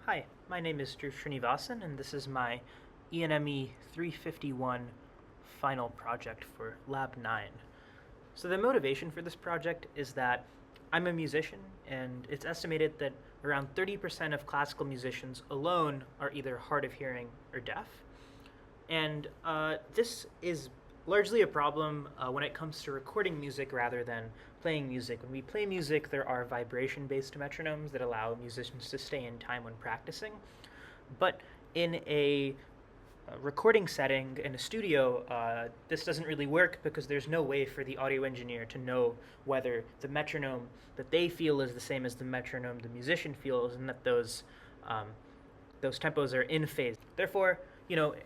Hi, my name is Drew Srinivasan, and this is my ENME 351 final project for Lab 9. So the motivation for this project is that I'm a musician, and it's estimated that around 30% of classical musicians alone are either hard of hearing or deaf. And this is largely a problem when it comes to recording music rather than playing music. When we play music, there are vibration-based metronomes that allow musicians to stay in time when practicing. But in a recording setting in a studio, this doesn't really work because there's no way for the audio engineer to know whether the metronome that they feel is the same as the metronome the musician feels, and that those tempos are in phase. Therefore,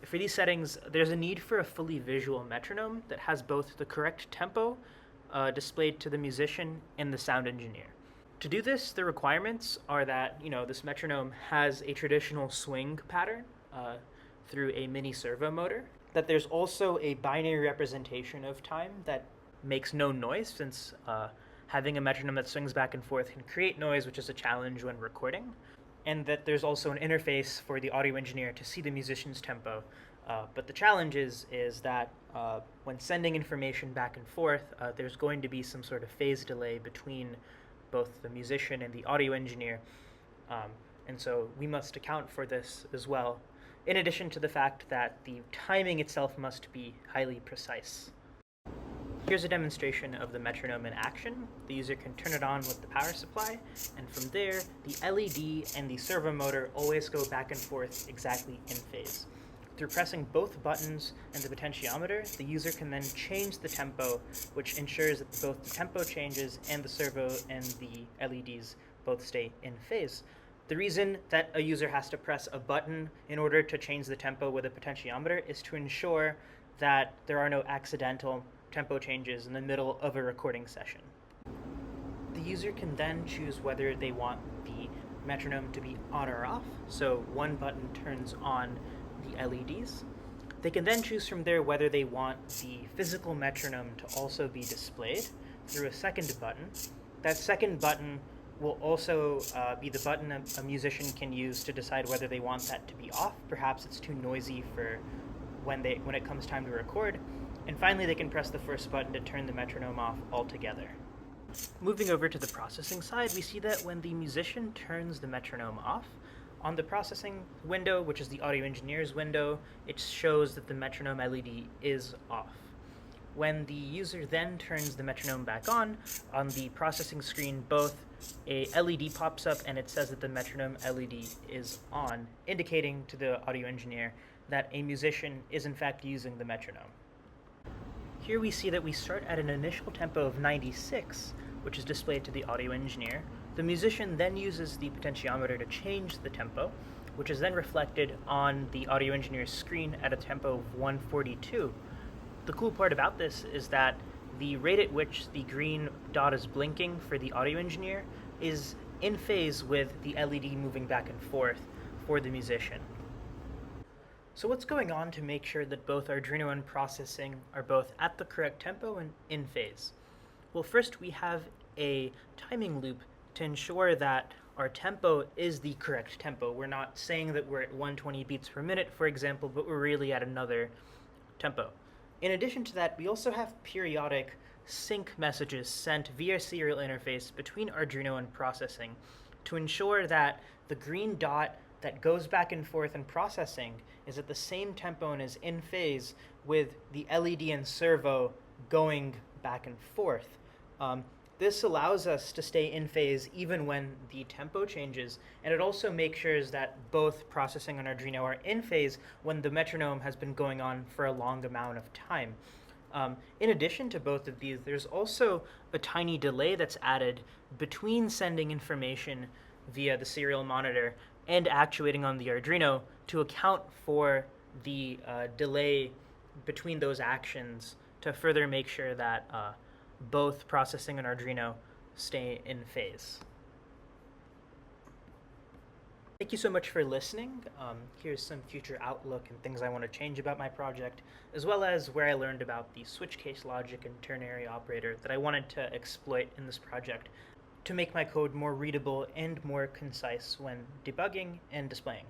for these settings, there's a need for a fully visual metronome that has both the correct tempo displayed to the musician and the sound engineer. To do this, the requirements are that this metronome has a traditional swing pattern through a mini servo motor, that there's also a binary representation of time that makes no noise, since having a metronome that swings back and forth can create noise, which is a challenge when recording, and that there's also an interface for the audio engineer to see the musician's tempo. But the challenge is that when sending information back and forth, there's going to be some sort of phase delay between both the musician and the audio engineer, and so we must account for this as well, in addition to the fact that the timing itself must be highly precise. Here's a demonstration of the metronome in action. The user can turn it on with the power supply, and from there, the LED and the servo motor always go back and forth exactly in phase. Through pressing both buttons and the potentiometer, the user can then change the tempo, which ensures that both the tempo changes and the servo and the LEDs both stay in phase. The reason that a user has to press a button in order to change the tempo with a potentiometer is to ensure that there are no accidental tempo changes in the middle of a recording session. The user can then choose whether they want the metronome to be on or off, so one button turns on the LEDs. They can then choose from there whether they want the physical metronome to also be displayed through a second button. That second button will also be the button a musician can use to decide whether they want that to be off. Perhaps it's too noisy for when it comes time to record. And finally, they can press the first button to turn the metronome off altogether. Moving over to the processing side, we see that when the musician turns the metronome off, on the processing window, which is the audio engineer's window, it shows that the metronome LED is off. When the user then turns the metronome back on the processing screen, both a LED pops up and it says that the metronome LED is on, indicating to the audio engineer that a musician is in fact using the metronome. Here we see that we start at an initial tempo of 96, which is displayed to the audio engineer. The musician then uses the potentiometer to change the tempo, which is then reflected on the audio engineer's screen at a tempo of 142. The cool part about this is that the rate at which the green dot is blinking for the audio engineer is in phase with the LED moving back and forth for the musician. So what's going on to make sure that both Arduino and processing are both at the correct tempo and in phase? Well, first we have a timing loop to ensure that our tempo is the correct tempo. We're not saying that we're at 120 beats per minute, for example, but we're really at another tempo. In addition to that, we also have periodic sync messages sent via serial interface between Arduino and processing to ensure that the green dot that goes back and forth in processing is at the same tempo and is in phase with the LED and servo going back and forth. This allows us to stay in phase even when the tempo changes, and it also makes sure that both processing and Arduino are in phase when the metronome has been going on for a long amount of time. In addition to both of these, there's also a tiny delay that's added between sending information via the serial monitor and actuating on the Arduino to account for the delay between those actions to further make sure that both processing and Arduino stay in phase. Thank you so much for listening. Here's some future outlook and things I want to change about my project, as well as where I learned about the switch case logic and ternary operator that I wanted to exploit in this project. to make my code more readable and more concise when debugging and displaying.